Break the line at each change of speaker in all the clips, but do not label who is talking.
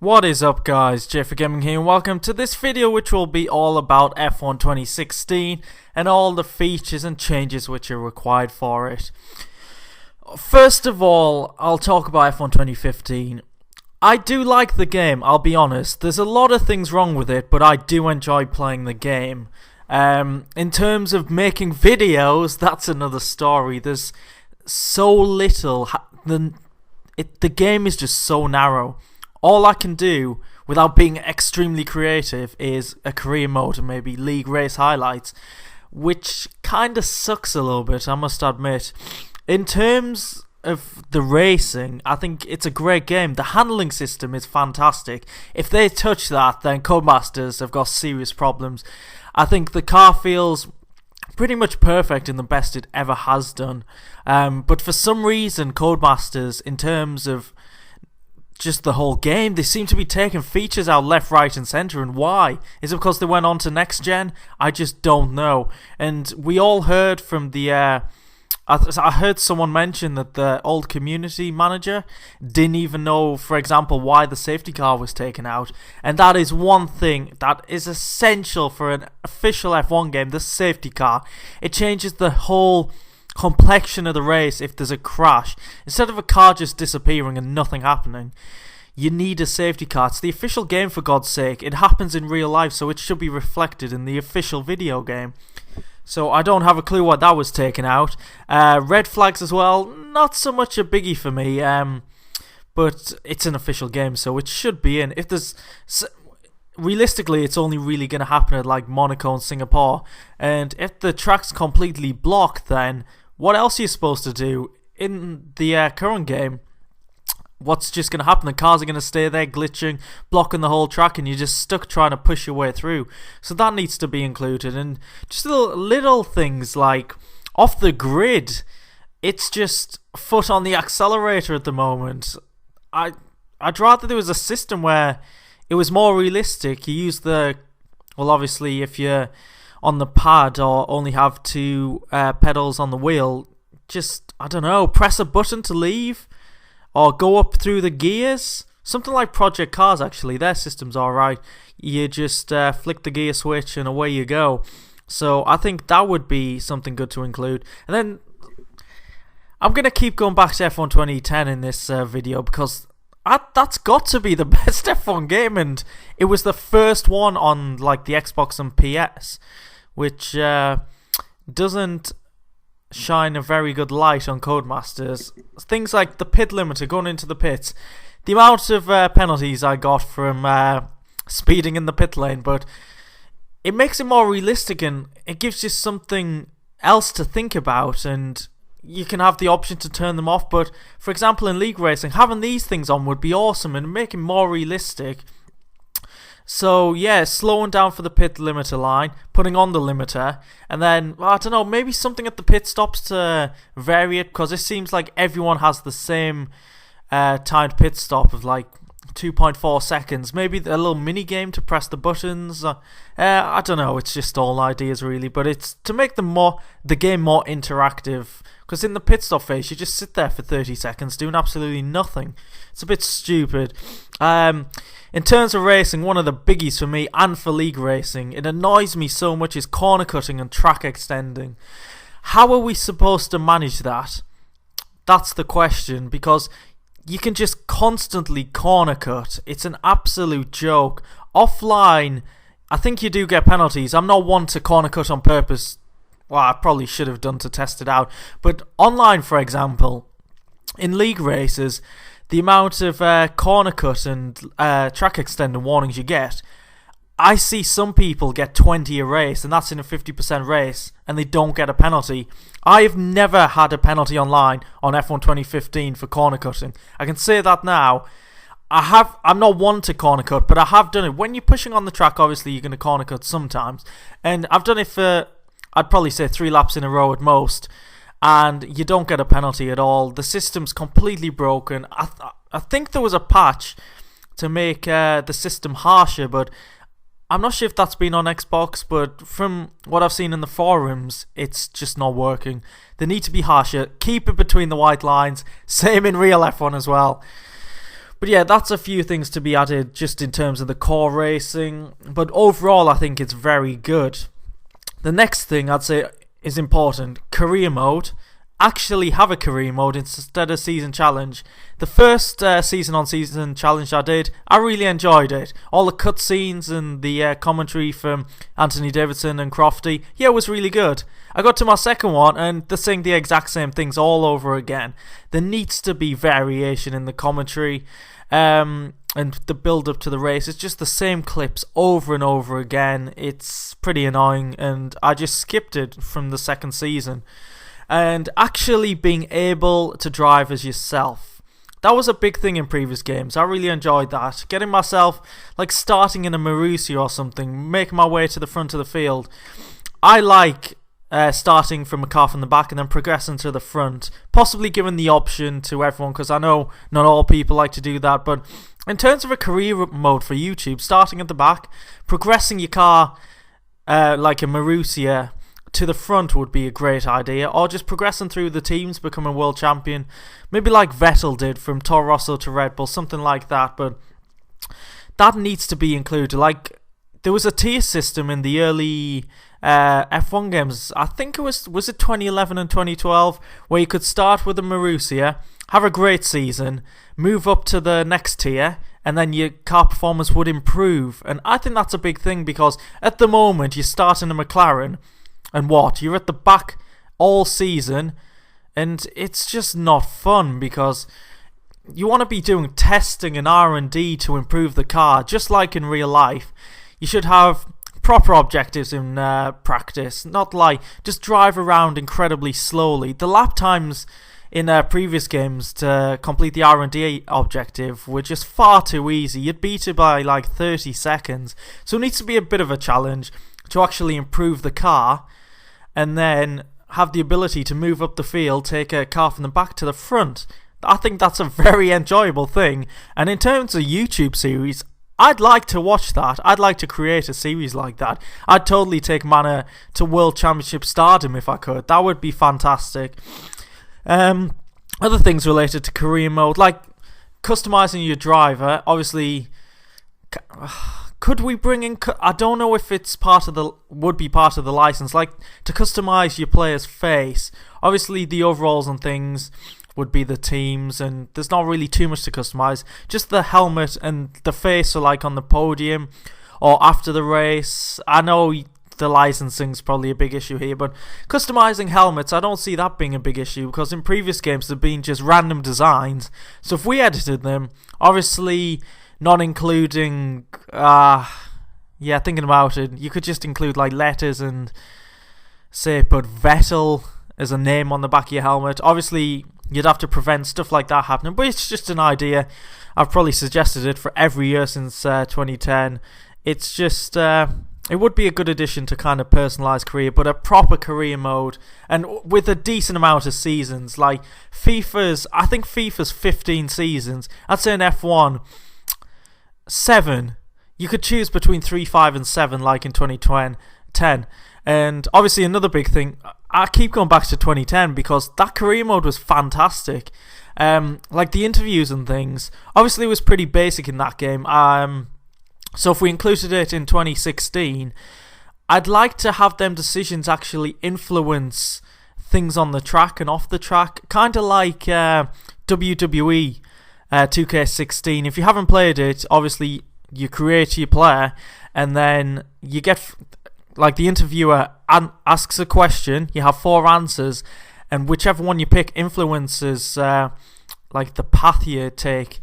What is up guys, Jeffrey Gaming here and welcome to this video which will be all about F1 2016 and all the features and changes which are required for it. First of all, I'll talk about F1 2015. I do like the game, I'll be honest. There's a lot of things wrong with it, but I do enjoy playing the game. In terms of making videos, that's another story. There's so little. The game is just so narrow. All I can do without being extremely creative is a career mode and maybe league race highlights, which kind of sucks a little bit, I must admit. In terms of the racing, I think it's a great game. The handling system is fantastic. If they touch that, then Codemasters have got serious problems. I think the car feels pretty much perfect and the best it ever has done. But for some reason, Codemasters, in terms of just the whole game, they seem to be taking features out left, right and centre. And why? Is it because they went on to next gen? I just don't know. And we all heard from the I heard someone mention that the old community manager didn't even know, for example, why the safety car was taken out. And that is one thing that is essential for an official F1 game, the safety car. It changes the whole complexion of the race if there's a crash. Instead of a car just disappearing and nothing happening, you need a safety car. It's the official game, for God's sake. It happens in real life, so it should be reflected in the official video game. So I don't have a clue why that was taken out. Red flags as well, not so much a biggie for me, but it's an official game, so it should be in. If there's realistically, it's only really going to happen at like Monaco and Singapore, and if the track's completely blocked, then what else are you supposed to do? In the current game, what's just going to happen? The cars are going to stay there glitching, blocking the whole track, and you're just stuck trying to push your way through. So that needs to be included. And just little things like off the grid, it's just foot on the accelerator at the moment. I'd rather there was a system where it was more realistic. You use well, obviously if you're on the pad or only have two pedals on the wheel, just, I don't know, press a button to leave or go up through the gears. Something like Project Cars, actually, their system's alright. You just flick the gear switch and away you go. So I think that would be something good to include. And then I'm going to keep going back to F1 2010 in this video, because that's got to be the best F1 game, and it was the first one on like the Xbox and PS, which doesn't shine a very good light on Codemasters. Things like the pit limiter, going into the pits, the amount of penalties I got from speeding in the pit lane, but it makes it more realistic and it gives you something else to think about, and you can have the option to turn them off. But for example, in league racing, having these things on would be awesome and make it more realistic. So yeah, slowing down for the pit limiter line, putting on the limiter, and then, I don't know, maybe something at the pit stops to vary it, because it seems like everyone has the same timed pit stop of like 2.4 seconds. Maybe a little mini game to press the buttons. I don't know, it's just all ideas really, but it's to make the game more interactive. Because in the pit stop phase, you just sit there for 30 seconds doing absolutely nothing. It's a bit stupid. In terms of racing, one of the biggies for me and for league racing, it annoys me so much, is corner cutting and track extending. How are we supposed to manage that? That's the question, because you can just constantly corner cut. It's an absolute joke. Offline, I think you do get penalties. I'm not one to corner cut on purpose. Well, I probably should have done to test it out. But online, for example, in league races, the amount of corner cut and track extender warnings you get, I see some people get 20 a race, and that's in a 50% race, and they don't get a penalty. I have never had a penalty online on F1 2015 for corner cutting. I can say that now. I'm not one to corner cut, but I have done it. When you're pushing on the track, obviously you're going to corner cut sometimes, and I've done it for, I'd probably say 3 laps in a row at most, and you don't get a penalty at all. The system's completely broken. I think there was a patch to make the system harsher, but I'm not sure if that's been on Xbox, but from what I've seen in the forums, it's just not working. They need to be harsher. Keep it between the white lines. Same in real F1 as well. But yeah, that's a few things to be added just in terms of the core racing. But overall, I think it's very good. The next thing I'd say is important, career mode. Actually have a career mode instead of season challenge. The first season on season challenge I did, I really enjoyed it. All the cutscenes and the commentary from Anthony Davidson and Crofty, yeah, it was really good. I got to my second one and they're saying the exact same things all over again. There needs to be variation in the commentary and the build up to the race. It's just the same clips over and over again. It's pretty annoying and I just skipped it from the second season. And actually being able to drive as yourself. That was a big thing in previous games. I really enjoyed that. Getting myself, like starting in a Marussia or something, making my way to the front of the field. I like starting from a car from the back and then progressing to the front. Possibly giving the option to everyone, because I know not all people like to do that. But in terms of a career mode for YouTube, starting at the back, progressing your car like a Marussia to the front would be a great idea, or just progressing through the teams, becoming world champion, maybe like Vettel did from Toro Rosso to Red Bull, something like that. But that needs to be included. Like there was a tier system in the early F1 games, I think it was it 2011 and 2012, where you could start with a Marussia, have a great season, move up to the next tier, and then your car performance would improve. And I think that's a big thing, because at the moment you start in a McLaren and you're at the back all season, and it's just not fun, because you want to be doing testing and R&D to improve the car, just like in real life. You should have proper objectives in practice, not like just drive around incredibly slowly. The lap times in previous games to complete the R&D objective were just far too easy. You'd beat it by like 30 seconds. So it needs to be a bit of a challenge to actually improve the car, and then have the ability to move up the field, take a car from the back to the front. I think that's a very enjoyable thing. And in terms of YouTube series, I'd like to watch that. I'd like to create a series like that. I'd totally take Mana to World Championship stardom if I could. That would be fantastic. Other things related to career mode, like customizing your driver. Obviously, could we bring in? I don't know if it's would be part of the license, like to customize your player's face. Obviously, the overalls and things would be the teams, and there's not really too much to customize. Just the helmet and the face are like on the podium or after the race. I know the licensing's probably a big issue here, but customizing helmets, I don't see that being a big issue, because in previous games they've been just random designs. So if we edited them, obviously not including thinking about it, you could just include like letters and say put Vettel as a name on the back of your helmet. Obviously you'd have to prevent stuff like that happening, but it's just an idea. I've probably suggested it for every year since 2010. It's just it would be a good addition to kind of personalised career, but a proper career mode, and with a decent amount of seasons. Like I think FIFA's 15 seasons. I'd say in F1 7. You could choose between 3, 5 and 7, like in 2010. And obviously another big thing, I keep going back to 2010 because that career mode was fantastic. Like the interviews and things, obviously it was pretty basic in that game. So if we included it in 2016, I'd like to have them decisions actually influence things on the track and off the track, kind of like WWE 2K16. If you haven't played it, obviously you create your player and then you get, like, the interviewer asks a question, you have 4 answers, and whichever one you pick influences like the path you take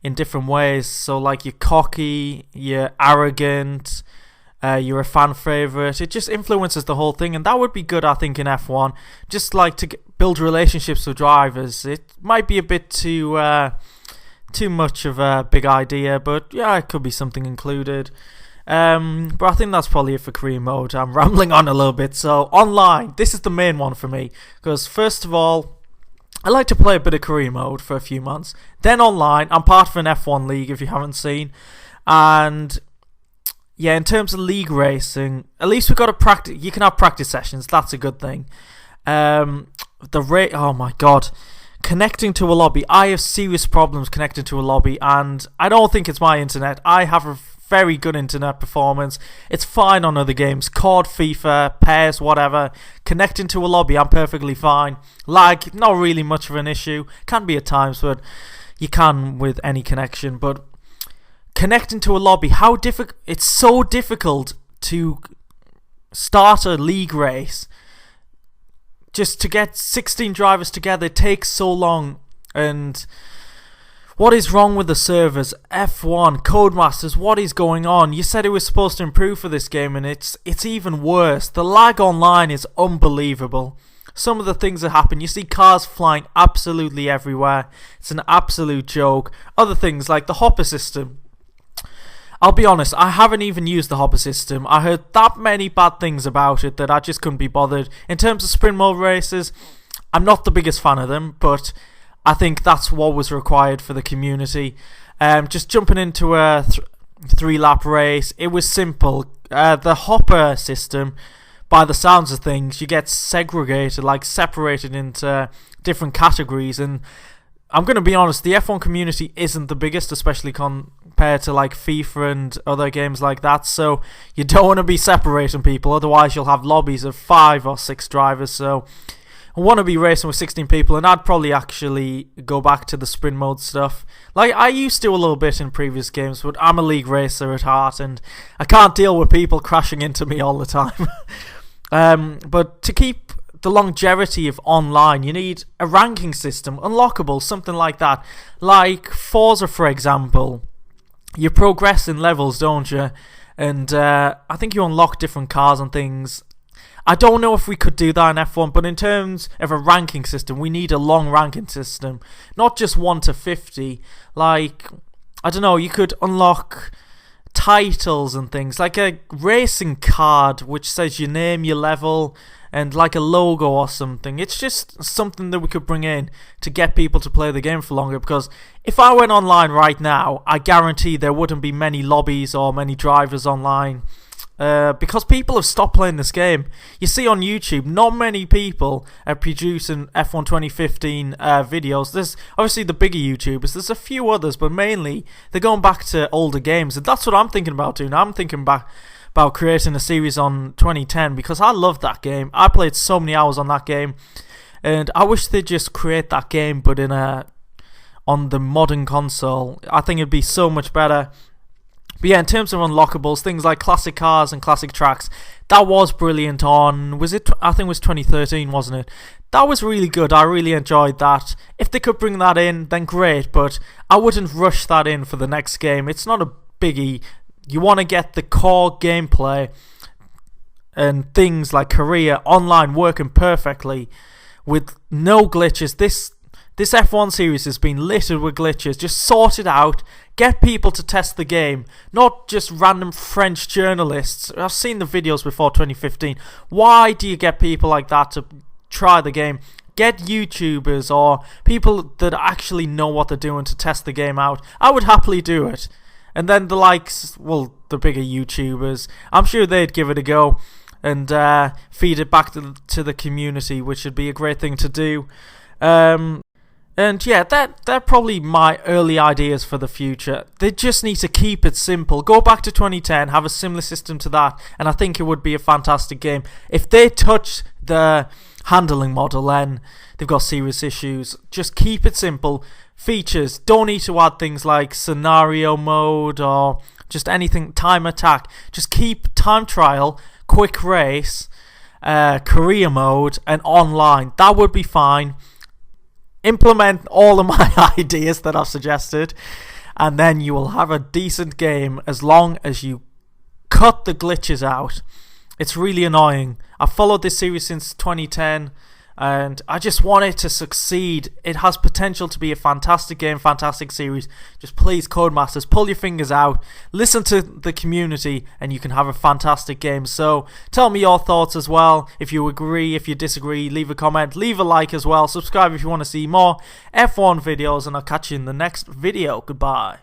in different ways. So like you're cocky, you're arrogant, you're a fan favourite. It just influences the whole thing, and that would be good, I think, in F1. Just like to build relationships with drivers. It might be a bit too much of a big idea, but yeah, it could be something included. But I think that's probably it for career mode. I'm rambling on a little bit. So online, this is the main one for me, because first of all, I like to play a bit of career mode for a few months. Then online, I'm part of an F1 league, if you haven't seen. And yeah, in terms of league racing, at least we've got to practice. You can have practice sessions. That's a good thing. Oh my god, connecting to a lobby. I have serious problems connecting to a lobby, and I don't think it's my internet. I have a very good internet performance. It's fine on other games, COD, FIFA, PES, whatever. Connecting to a lobby, I'm perfectly fine. Lag, not really much of an issue. Can be at times, but you can with any connection. But connecting to a lobby, how difficult? It's so difficult to start a league race. Just to get 16 drivers together takes so long. And what is wrong with the servers? F1, Codemasters, what is going on? You said it was supposed to improve for this game, and it's even worse. The lag online is unbelievable. Some of the things that happen, you see cars flying absolutely everywhere. It's an absolute joke. Other things like the hopper system. I'll be honest, I haven't even used the hopper system. I heard that many bad things about it that I just couldn't be bothered. In terms of sprint mode races, I'm not the biggest fan of them, but I think that's what was required for the community. Just jumping into a 3-lap race, it was simple. The hopper system, by the sounds of things, you get segregated, like separated into different categories, and I'm going to be honest, the F1 community isn't the biggest, especially compared to like FIFA and other games like that, so you don't want to be separating people, otherwise you'll have lobbies of 5 or 6 drivers. So I want to be racing with 16 people, and I'd probably actually go back to the sprint mode stuff. Like, I used to a little bit in previous games, but I'm a league racer at heart, and I can't deal with people crashing into me all the time. But to keep the longevity of online, you need a ranking system, unlockable, something like that. Like Forza, for example, you progress in levels, don't you? And I think you unlock different cars and things. I don't know if we could do that in F1, but in terms of a ranking system, we need a long ranking system, not just 1 to 50. Like, I don't know, you could unlock titles and things, like a racing card which says your name, your level, and like a logo or something. It's just something that we could bring in to get people to play the game for longer, because if I went online right now, I guarantee there wouldn't be many lobbies or many drivers online, because people have stopped playing this game. You see on YouTube, not many people are producing F1 2015 videos. There's obviously the bigger YouTubers, there's a few others, but mainly they're going back to older games, and that's what I'm thinking about doing. I'm thinking about creating a series on 2010, because I love that game. I played so many hours on that game, and I wish they'd just create that game, but on the modern console. I think it'd be so much better. But yeah, in terms of unlockables, things like classic cars and classic tracks, that was brilliant on, I think it was 2013, wasn't it? That was really good. I really enjoyed that. If they could bring that in, then great, but I wouldn't rush that in for the next game. It's not a biggie. You want to get the core gameplay and things like career online working perfectly with no glitches. This F1 series has been littered with glitches. Just sort it out. Get people to test the game, not just random French journalists. I've seen the videos before 2015. Why do you get people like that to try the game? Get YouTubers or people that actually know what they're doing to test the game out. I would happily do it. And then the likes, well, the bigger YouTubers, I'm sure they'd give it a go and feed it back to the community, which would be a great thing to do. And yeah, they're probably my early ideas for the future. They just need to keep it simple. Go back to 2010, have a similar system to that, and I think it would be a fantastic game. If they touch the handling model, then they've got serious issues. Just keep it simple. Features, don't need to add things like scenario mode or just anything, time attack. Just keep time trial, quick race, career mode, and online. That would be fine. Implement all of my ideas that I've suggested, and then you will have a decent game as long as you cut the glitches out. It's really annoying. I've followed this series since 2010, and I just want it to succeed. It has potential to be a fantastic game, fantastic series. Just please, Codemasters, pull your fingers out, listen to the community, and you can have a fantastic game. So tell me your thoughts as well. If you agree, if you disagree, leave a comment, leave a like as well. Subscribe if you want to see more F1 videos, and I'll catch you in the next video. Goodbye.